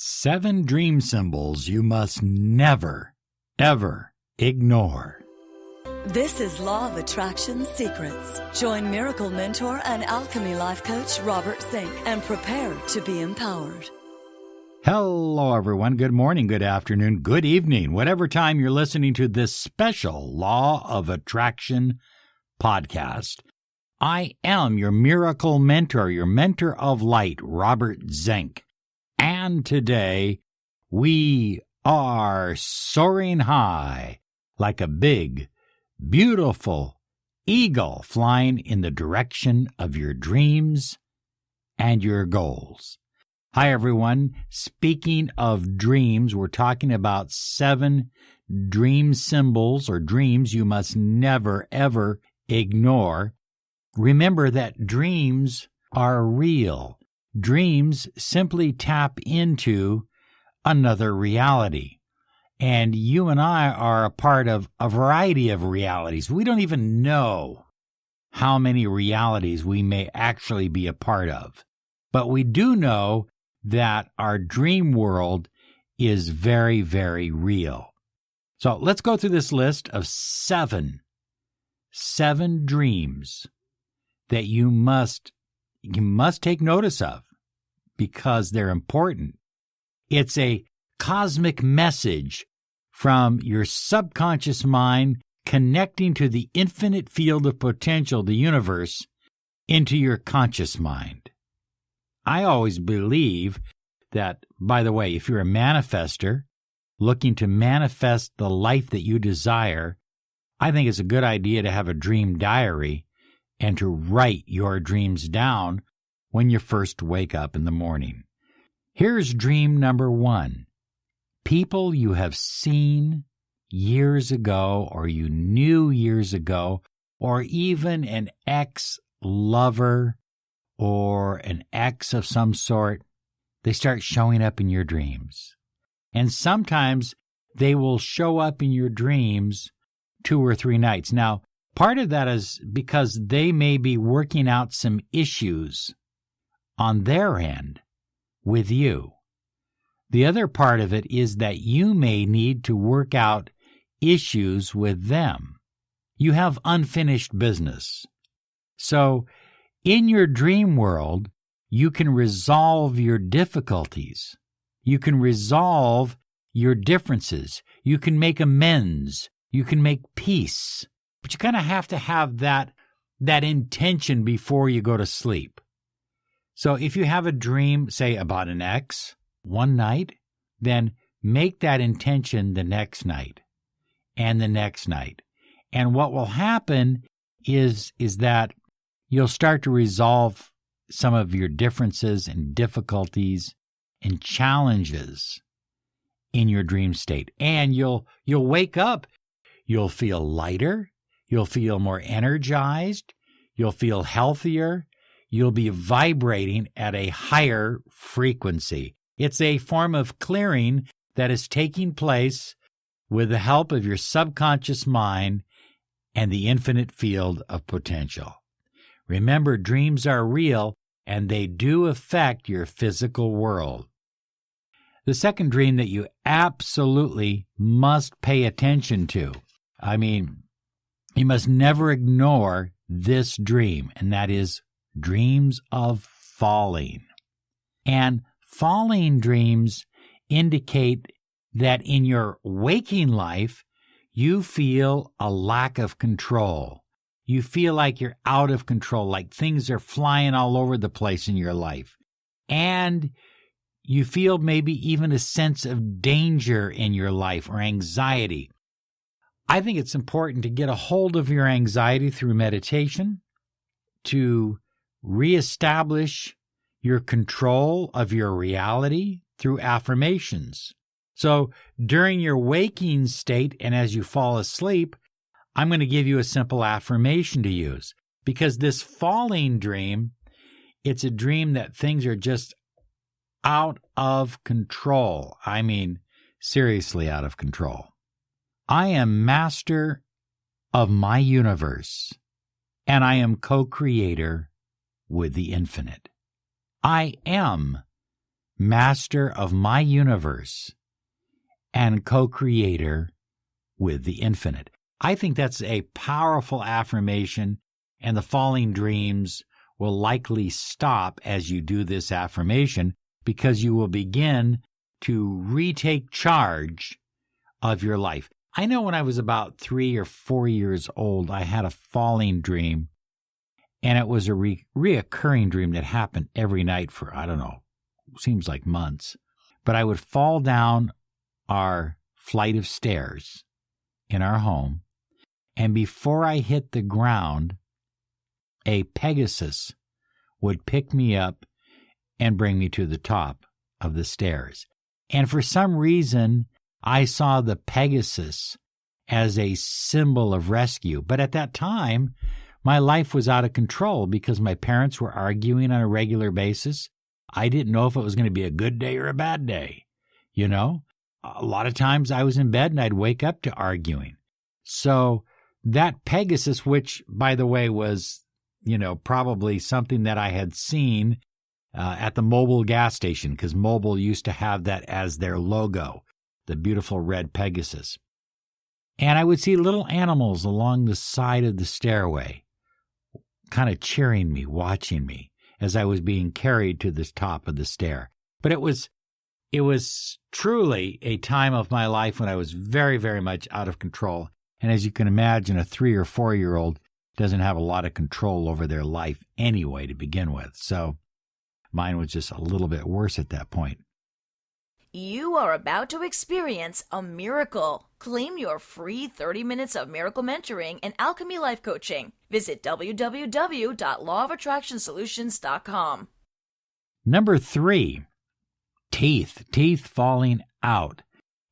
7 dream symbols you must never, ever ignore. This is Law of Attraction Secrets. Join Miracle Mentor and Alchemy Life Coach Robert Zink and prepare to be empowered. Hello, everyone. Good morning, good afternoon, good evening, whatever time you're listening to this special Law of Attraction podcast. I am your miracle mentor, your mentor of light, Robert Zink. And today, we are soaring high like a big, beautiful eagle flying in the direction of your dreams and your goals. Hi, everyone. Speaking of dreams, we're talking about 7 dream symbols or dreams you must never, ever ignore. Remember that dreams are real. Dreams simply tap into another reality. And you and I are a part of a variety of realities. We don't even know how many realities we may actually be a part of. But we do know that our dream world is very, very real. So let's go through this list of 7 dreams that you must take notice of because they're important. It's a cosmic message from your subconscious mind connecting to the infinite field of potential, the universe, into your conscious mind. I always believe that, by the way, if you're a manifester looking to manifest the life that you desire, I think it's a good idea to have a dream diary and to write your dreams down when you first wake up in the morning. Here's dream number 1. People you have seen years ago, or you knew years ago, or even an ex-lover or an ex of some sort, they start showing up in your dreams. And sometimes they will show up in your dreams 2 or 3 nights. Now, part of that is because they may be working out some issues on their end with you. The other part of it is that you may need to work out issues with them. You have unfinished business. So, in your dream world, you can resolve your difficulties. You can resolve your differences. You can make amends. You can make peace. But you kind of have to have that intention before you go to sleep. So if you have a dream, say, about an ex one night, then make that intention the next night and the next night. And what will happen is that you'll start to resolve some of your differences and difficulties and challenges in your dream state. And you'll wake up. You'll feel lighter. You'll feel more energized. You'll feel healthier. You'll be vibrating at a higher frequency. It's a form of clearing that is taking place with the help of your subconscious mind and the infinite field of potential. Remember, dreams are real, and they do affect your physical world. The second dream that you absolutely must pay attention to, you must never ignore this dream, and that is dreams of falling. And falling dreams indicate that in your waking life, you feel a lack of control. You feel like you're out of control, like things are flying all over the place in your life. And you feel maybe even a sense of danger in your life or anxiety. I think it's important to get a hold of your anxiety through meditation, to reestablish your control of your reality through affirmations. So during your waking state and as you fall asleep, I'm going to give you a simple affirmation to use, because this falling dream, it's a dream that things are just out of control. Seriously out of control. I am master of my universe, and I am co-creator with the infinite. I am master of my universe and co-creator with the infinite. I think that's a powerful affirmation, and the falling dreams will likely stop as you do this affirmation, because you will begin to retake charge of your life. I know when I was about 3 or 4 years old, I had a falling dream, and it was a reoccurring dream that happened every night for, I don't know, seems like months. But I would fall down our flight of stairs in our home, and before I hit the ground, a Pegasus would pick me up and bring me to the top of the stairs. And for some reason, I saw the Pegasus as a symbol of rescue. But at that time, my life was out of control because my parents were arguing on a regular basis. I didn't know if it was going to be a good day or a bad day. You know, a lot of times I was in bed and I'd wake up to arguing. So that Pegasus, which, by the way, was, probably something that I had seen at the Mobil gas station, because Mobil used to have that as their logo, the beautiful red Pegasus. And I would see little animals along the side of the stairway, kind of cheering me, watching me as I was being carried to the top of the stair. But it was truly a time of my life when I was very, very much out of control. And as you can imagine, a 3 or 4-year-old doesn't have a lot of control over their life anyway to begin with. So mine was just a little bit worse at that point. You are about to experience a miracle. Claim your free 30 minutes of miracle mentoring and Alchemy Life Coaching. Visit www.lawofattractionsolutions.com. Number 3, teeth falling out.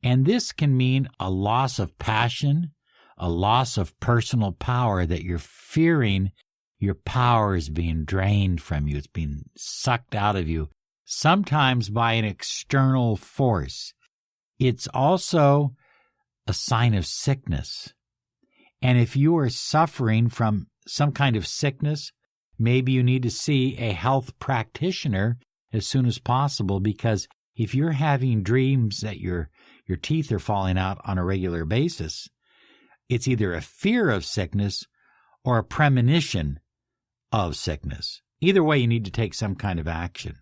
And this can mean a loss of passion, a loss of personal power, that you're fearing your power is being drained from you. It's being sucked out of you, sometimes by an external force. It's also a sign of sickness. And if you are suffering from some kind of sickness, maybe you need to see a health practitioner as soon as possible, because if you're having dreams that your teeth are falling out on a regular basis, it's either a fear of sickness or a premonition of sickness. Either way, you need to take some kind of action.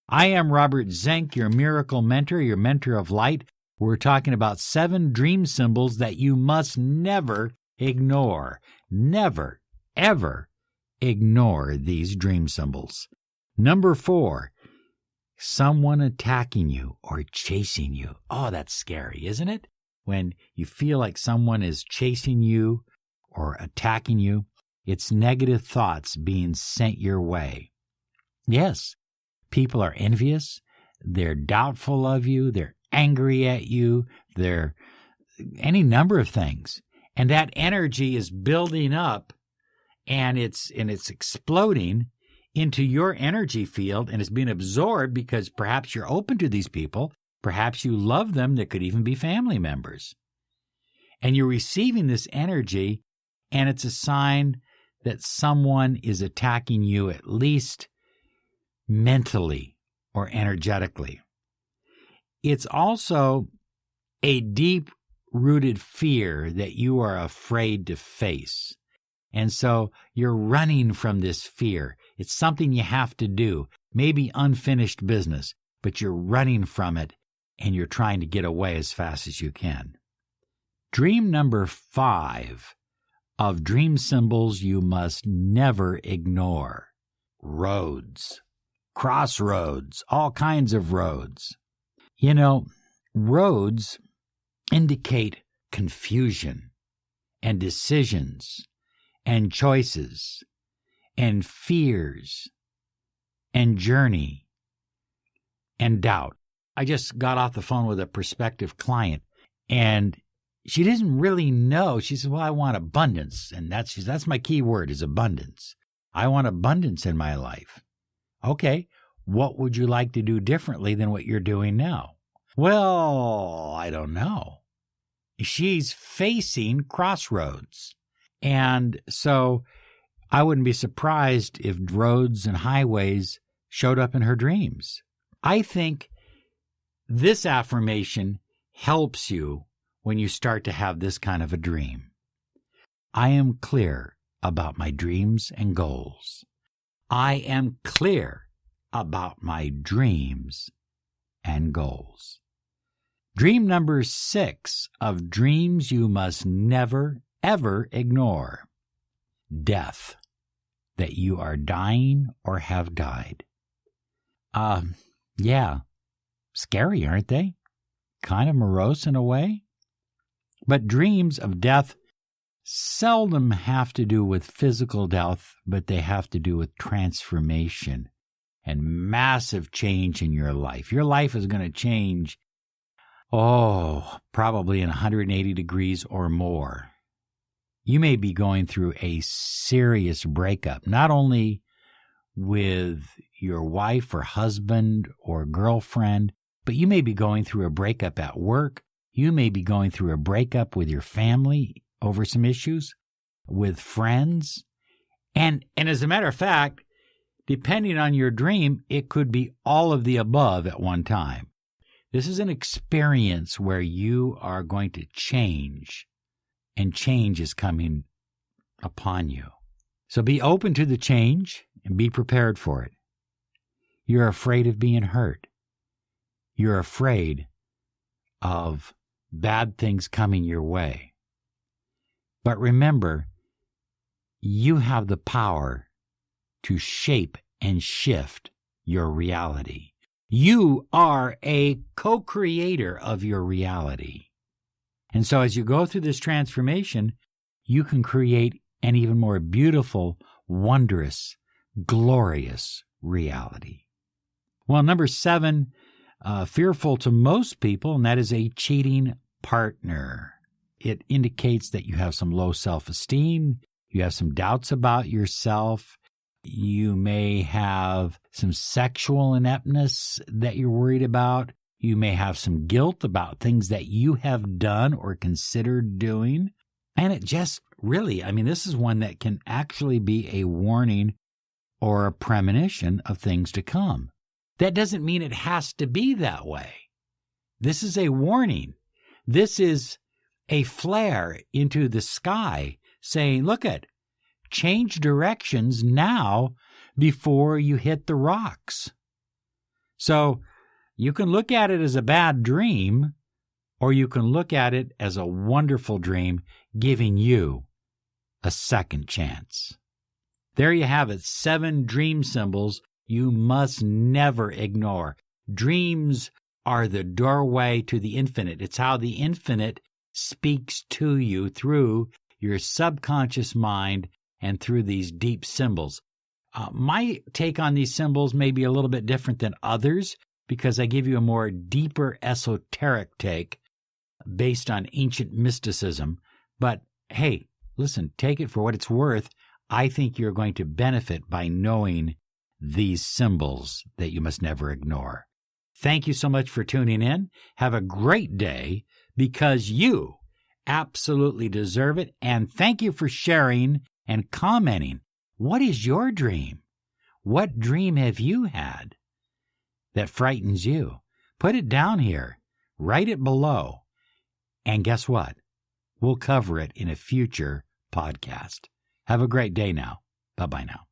I am Robert Zink, your miracle mentor, your mentor of light. We're talking about 7 dream symbols that you must never ignore. Never, ever ignore these dream symbols. Number 4, someone attacking you or chasing you. Oh, that's scary, isn't it? When you feel like someone is chasing you or attacking you, it's negative thoughts being sent your way. Yes, people are envious, they're doubtful of you, they're angry at you, they're any number of things. And that energy is building up, and it's exploding into your energy field, and it's being absorbed because perhaps you're open to these people, perhaps you love them, that could even be family members. And you're receiving this energy, and it's a sign that someone is attacking you, at least mentally or energetically. It's also a deep-rooted fear that you are afraid to face. And so you're running from this fear. It's something you have to do, maybe unfinished business, but you're running from it, and you're trying to get away as fast as you can. Dream number 5 of dream symbols you must never ignore. Roads. Crossroads. All kinds of roads. You know, roads indicate confusion and decisions and choices and fears and journey and doubt. I just got off the phone with a prospective client, and she didn't really know. She said, well, I want abundance. And that's my key word, is abundance. I want abundance in my life. Okay, what would you like to do differently than what you're doing now? Well, I don't know. She's facing crossroads. And so I wouldn't be surprised if roads and highways showed up in her dreams. I think this affirmation helps you when you start to have this kind of a dream. I am clear about my dreams and goals. I am clear about my dreams and goals. Dream number 6 of dreams you must never, ever ignore. Death. That you are dying or have died. Yeah. Scary, aren't they? Kind of morose in a way. But dreams of death seldom have to do with physical death, but they have to do with transformation and massive change in your life. Your life is going to change, probably in 180 degrees or more. You may be going through a serious breakup, not only with your wife or husband or girlfriend, but you may be going through a breakup at work. You may be going through a breakup with your family over some issues, with friends. And as a matter of fact, depending on your dream, it could be all of the above at one time. This is an experience where you are going to change, and change is coming upon you. So be open to the change and be prepared for it. You're afraid of being hurt. You're afraid of bad things coming your way. But remember, you have the power to shape and shift your reality. You are a co-creator of your reality. And so as you go through this transformation, you can create an even more beautiful, wondrous, glorious reality. Well, number 7, fearful to most people, and that is a cheating partner. It indicates that you have some low self-esteem, you have some doubts about yourself, you may have some sexual ineptness that you're worried about, you may have some guilt about things that you have done or considered doing, and it just really, this is one that can actually be a warning or a premonition of things to come. That doesn't mean it has to be that way. This is a warning. This is a flare into the sky saying, look at, change directions now before you hit the rocks. So you can look at it as a bad dream, or you can look at it as a wonderful dream giving you a second chance. There you have it, 7 dream symbols you must never ignore. Dreams are the doorway to the infinite. It's how the infinite speaks to you through your subconscious mind and through these deep symbols. My take on these symbols may be a little bit different than others because I give you a more deeper esoteric take based on ancient mysticism. But hey, listen, take it for what it's worth. I think you're going to benefit by knowing these symbols that you must never ignore. Thank you so much for tuning in. Have a great day because you absolutely deserve it. And thank you for sharing and commenting. What is your dream? What dream have you had that frightens you? Put it down here. Write it below. And guess what? We'll cover it in a future podcast. Have a great day now. Bye-bye now.